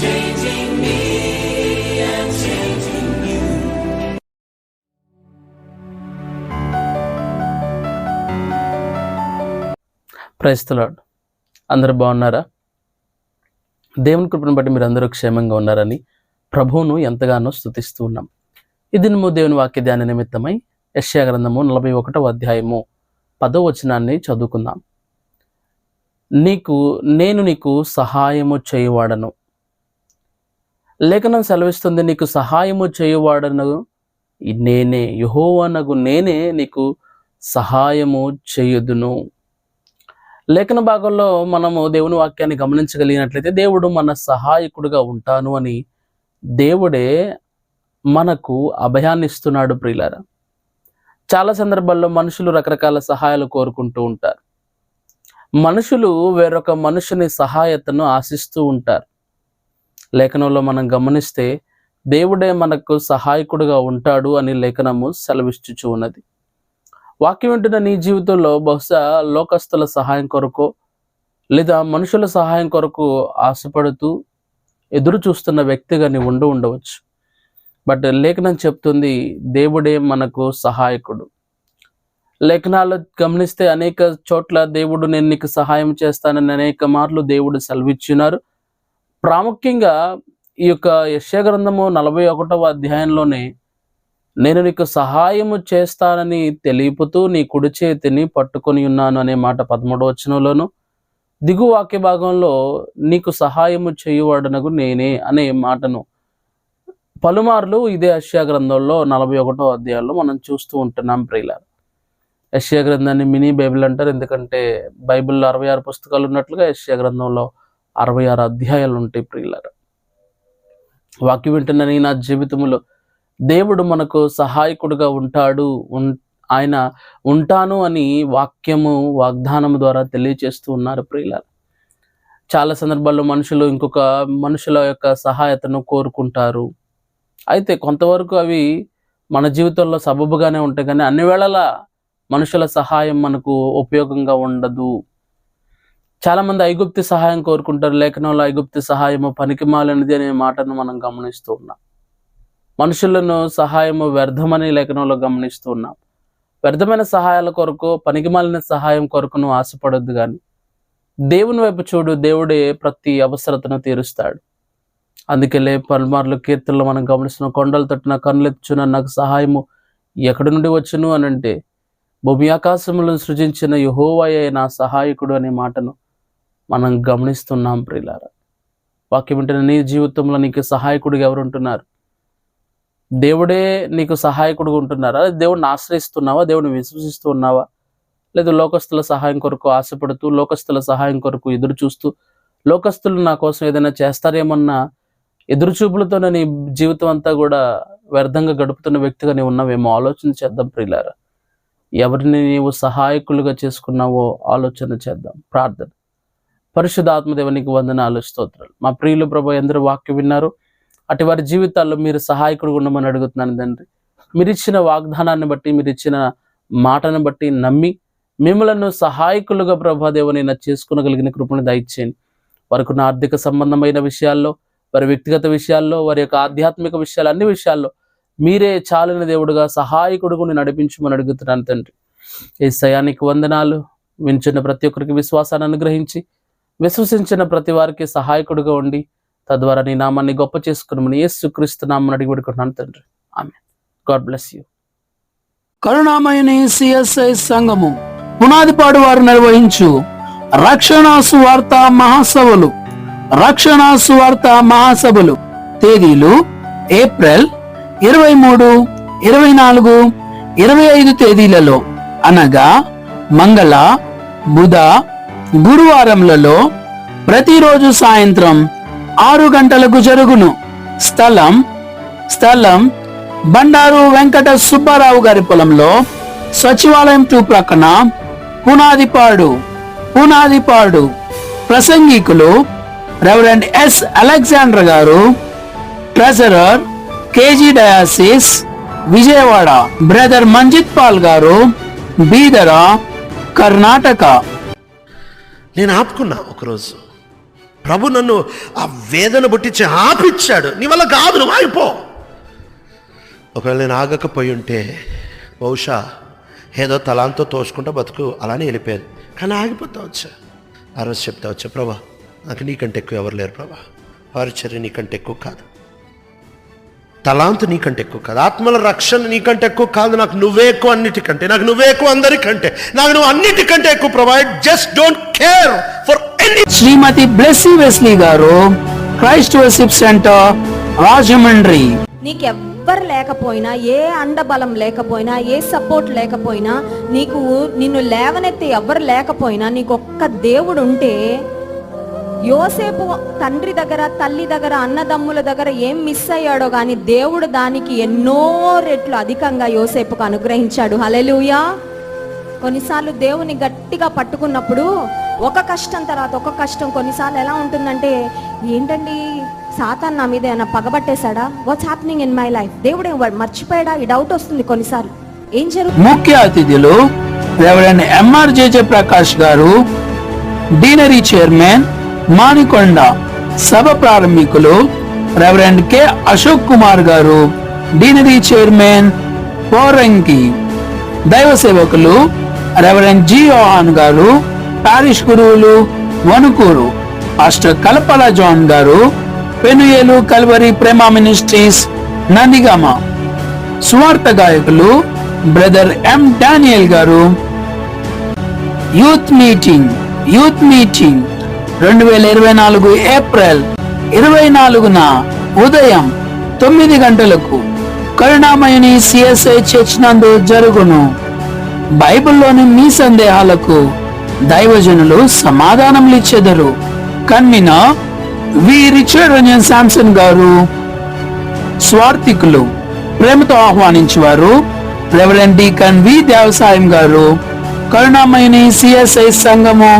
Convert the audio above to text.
changing me and changing you. Praise the Lord. అందరూ బాగున్నారా? దేవుని కృపను బట్టి మీరు అందరూ క్షేమంగా ఉన్నారని ప్రభువును ఎంతగానో స్తుతిస్తూ ఉన్నాం. ఈ దినము దేవుని వాక్య ధ్యాన నిమిత్తమై యెషయా గ్రంథము 41వ అధ్యాయము 10వ వచనాన్ని చదువుకుందాం. నేను నీకు సహాయము చేయువాడను. లేఖనం సెలవిస్తుంది, నీకు సహాయము చేయువాడను నేనే, యెహోవానగు నేనే నీకు సహాయము చేయుదును. లేఖన భాగంలో మనము దేవుని వాక్యాన్ని గమనించగలిగినట్లయితే దేవుడు మన సహాయకుడిగా ఉంటాను అని దేవుడే మనకు అభయాన్ని ఇస్తున్నాడు. ప్రియులారా, చాలా సందర్భాల్లో మనుషులు రకరకాల సహాయాలు కోరుకుంటూ ఉంటారు. మనుషులు వేరొక మనుషుని సహాయతను ఆశిస్తూ ఉంటారు. లేఖనంలో మనం గమనిస్తే దేవుడే మనకు సహాయకుడిగా ఉంటాడు అని లేఖనము సెలవిచ్చుచూ ఉన్నది. వాక్యం వింటున్న నీ జీవితంలో బహుశా లోకస్తుల సహాయం కొరకు లేదా మనుషుల సహాయం కొరకు ఆశపడుతూ ఎదురు చూస్తున్న వ్యక్తిగా నీ ఉండవచ్చు. బట్ లేఖనం చెప్తుంది, దేవుడే మనకు సహాయకుడు. లేఖనాలు గమనిస్తే అనేక చోట్ల దేవుడు నేను నీకు సహాయం చేస్తానని అనేక మార్లు దేవుడు సెలవిచ్చినారు. ప్రాముఖ్యంగా ఈ యొక్క యెషయా గ్రంథము 41వ అధ్యాయంలోనే నేను నీకు సహాయము చేస్తానని తెలియపుతూ నీ కుడి చేతిని పట్టుకొని ఉన్నాను అనే మాట 13వ వచనంలోను, దిగు వాక్య భాగంలో నీకు సహాయము చేయువాడనగు నేనే అనే మాటను పలుమార్లు ఇదే యెషయా గ్రంథంలో 41వ అధ్యాయంలో మనం చూస్తూ ఉంటున్నాం. ప్రియులారా, యెషయా గ్రంథాన్ని మినీ బైబిల్ అంటారు. ఎందుకంటే బైబిల్లో 66 పుస్తకాలు ఉన్నట్లుగా యెషయా గ్రంథంలో 66 అధ్యాయాలు ఉంటాయి. ప్రియులారా, వాక్యం వింటున్న నా జీవితంలో దేవుడు మనకు సహాయకుడిగా ఉంటాడు, ఆయన ఉంటాను అని వాక్యము వాగ్దానము ద్వారా తెలియచేస్తూ ఉన్నారు. ప్రియులారా, చాలా సందర్భాల్లో మనుషులు ఇంకొక మనుషుల యొక్క సహాయతను కోరుకుంటారు. అయితే కొంతవరకు అవి మన జీవితంలో సబబుగానే ఉంటాయి, కానీ అన్ని వేళలా మనుషుల సహాయం మనకు ఉపయోగంగా ఉండదు. చాలామంది ఐగుప్తి సహాయం కోరుకుంటారు. లేఖనంలో ఐగుప్తి సహాయము పనికిమాలినది అనే మాటను మనం గమనిస్తూ ఉన్నాం. మనుషులను సహాయము వ్యర్థమని లేఖనంలో గమనిస్తూ ఉన్నాం. వ్యర్థమైన సహాయాల కొరకు, పనికిమాలిన సహాయం కొరకును ఆశపడొద్దు, కానీ దేవుని వైపు చూడు, దేవుడే ప్రతి అవసరతను తీరుస్తాడు. అందుకెళ్ళే పలుమార్లు కీర్తనలో మనం గమనిస్తున్నాం, కొండలు తట్టిన కన్నులెత్తుచున్న నాకు సహాయము ఎక్కడి నుండి వచ్చును అని అంటే, భూమి ఆకాశములను సృజించిన యెహోవాయే నా సహాయకుడు అనే మాటను మనం గమనిస్తున్నాం. ప్రియులారా, వాక్యం వింటున్న నీ జీవితంలో నీకు సహాయకుడిగా ఎవరు ఉంటున్నారు? దేవుడే నీకు సహాయకుడుగా ఉంటున్నారా? దేవుడిని ఆశ్రయిస్తున్నావా? దేవుడిని విశ్వసిస్తూ ఉన్నావా? లేదా లోకస్తుల సహాయం కొరకు ఆశపడుతూ, లోకస్తుల సహాయం కొరకు ఎదురు చూస్తూ, లోకస్తులు నా కోసం ఏదైనా చేస్తారేమన్నా ఎదురుచూపులతోనే నీ జీవితం అంతా కూడా వ్యర్థంగా గడుపుతున్న వ్యక్తిగా నీవు ఉన్నావేమో ఆలోచన చేద్దాం. ప్రియులారా, ఎవరిని నీవు సహాయకులుగా చేసుకున్నావో ఆలోచన చేద్దాం. ప్రార్థన. పరిశుద్ధాత్మదేవునికి వందనాలు, స్తోత్రాలు. మా ప్రియులు ప్రభు ఎందరూ వాక్యం విన్నారు, అటు వారి జీవితాల్లో మీరు సహాయకుడు ఉండమని అడుగుతున్నాను తండ్రి. మీరు ఇచ్చిన వాగ్దానాన్ని బట్టి, మీరు ఇచ్చిన మాటను బట్టి నమ్మి మిమ్మలను సహాయకులుగా ప్రభాదేవుని చేసుకునగలిగిన కృపను దయచేయండి. వారికి నా ఆర్థిక సంబంధమైన విషయాల్లో, వారి వ్యక్తిగత విషయాల్లో, వారి యొక్క ఆధ్యాత్మిక విషయాలు, అన్ని విషయాల్లో మీరే చాలిన దేవుడుగా సహాయకుడుగా నడిపించమని అడుగుతున్నాను తండ్రి. యేసయ్యానికి వందనాలు. వింటున్న ప్రతి ఒక్కరికి విశ్వాసాన్ని అనుగ్రహించి, విశ్వసించిన ప్రతి వారికి సహాయకుడుగా ఉండి, తద్వారా నీ నామాన్ని గొప్ప చేసుకున్నామని యేసుక్రీస్తు నామమున అడిగి పెడుకుంటున్నాను తండ్రి. ఆమేన్. God bless you. కరుణామయుని సిఎస్ఐ సంఘము పునాదిపాడు వారు నిర్వహించు రక్షణ సువార్త మహాసభలు. రక్షణ సువార్త మహాసభలు తేదీలు ఏప్రిల్ 23, 24, 25 తేదీలలో అనగా మంగళ, బుధ, గురువారములలో ప్రతిరోజు సాయంత్రం 6 గంటలకు జరుగును. స్థలం బండారు వెంకట సుబ్బారావు గారి పొలంలో, సచివాలయం 2 ప్రక్కన, పునాదిపాడు. ప్రసంగికులు రెవరెండ్ ఎస్ అలెగ్జాండర్ గారు, treasurer KG diocese Vijayawada. Brother Manjit Paul గారు, బీదర, కర్ణాటక. నేను ఆపుకున్నా ఒకరోజు, ప్రభు నన్ను ఆ వేదన పుట్టించి ఆపిచ్చాడు. నీ వల్ల కాదు, నువ్వు ఆగిపో. ఒకవేళ నేను ఆగకపోయి ఉంటే బహుశా ఏదో తలాంతో తోసుకుంటూ బతుకు అలానే వెళ్ళిపోయేది. కానీ ఆగిపోతా వచ్చా. ఆ రోజు చెప్తా వచ్చా, ప్రభా నాకు నీకంటే ఎక్కువ ఎవరు లేరు ప్రభా. పరిచర్య నీకంటే ఎక్కువ కాదు, తలాంతు నీకంటే ఎక్కువ కాదు, ఆత్మల రక్షణ నీకంటే ఎక్కువ కాదు. నాకు నువ్వే ఎక్కువ అన్నిటికంటే, నాకు నువ్వే ఎక్కువ అందరికంటే, నాకు నువ్వు అన్నిటికంటే ఎక్కువ ప్రభా. I just don't care for any. Srimati Blessy Wesley గారు, క్రైస్ట్ వర్షిప్ సెంటర్, రాజమండ్రి. నీకెవ్వరు లేకపోయినా, ఏ అండబలం లేకపోయినా, ఏ సపోర్ట్ లేకపోయినా, నిన్ను లేవనెత్తి ఎవ్వరు లేకపోయినా, నీకు ఒక్క దేవుడు ఉంటే, యోసేపు తండ్రి దగ్గర, తల్లి దగ్గర, అన్నదమ్ముల దగ్గర ఏం మిస్ అయ్యాడో కానీ దేవుడు దానికి ఎన్నో రెట్లు అధికంగా యోసేపుకు అనుగ్రహించాడు. హల్లెలూయా. కొన్నిసార్లు దేవుని గట్టిగా పట్టుకున్నప్పుడు ఒక కష్టం తర్వాత ఒక కష్టం. కొన్నిసార్లు ఎలా ఉంటుందంటే, ఏంటండి సాతాన్ నా మీద ఏమైనా పగబట్టేశాడా, what's happening in my life, దేవుడు మర్చిపోయాడా, ఈ డౌట్ వస్తుంది కొన్నిసార్లు. ఏం జరుగుతుంది? ముఖ్య అతిథులు రెవరెండ్ ఎంఆర్జేజే ప్రకాష్ గారు, డీనరీ చైర్మన్, మానికొండ. సభ ప్రారంభికులు రెవరెండ్ కె అశోక్ కుమార్ గారు, డీనరీ చైర్మన్, పోరంకి. దైవ సేవకులు రెవరెండ్ జి యోహాన్ గారు, పారిష్ గురువులు, వణుకూరు. పాస్టర్ కలపల జాన్ గారు, పెనుయేలు కల్వరి ప్రేమ మినిస్ట్రీస్, నందిగామ. సువార్త గాయకులు బ్రదర్ ఎం డానియల్ గారు. యూత్ మీటింగ్ 2024 ఏప్రిల్ 24న ఉదయం 9 గంటలకు కరుణామయుని సిఎస్ఐ చర్చ్ నందు జరుగును. బైబిల్లోని మీ సందేహాలకు దైవజనులు సమాధానములు ఇచ్చెదరు. కన్వీనర్ వి రిచర్డ్ రంజన్ శాంసన్ గారు. స్వార్థికులు ప్రేమతో ఆహ్వానించేవారు రెవరెండ్ డీకన్ వి దేవసాయం గారు, కరుణామయుని సిఎస్ఐ సంఘము,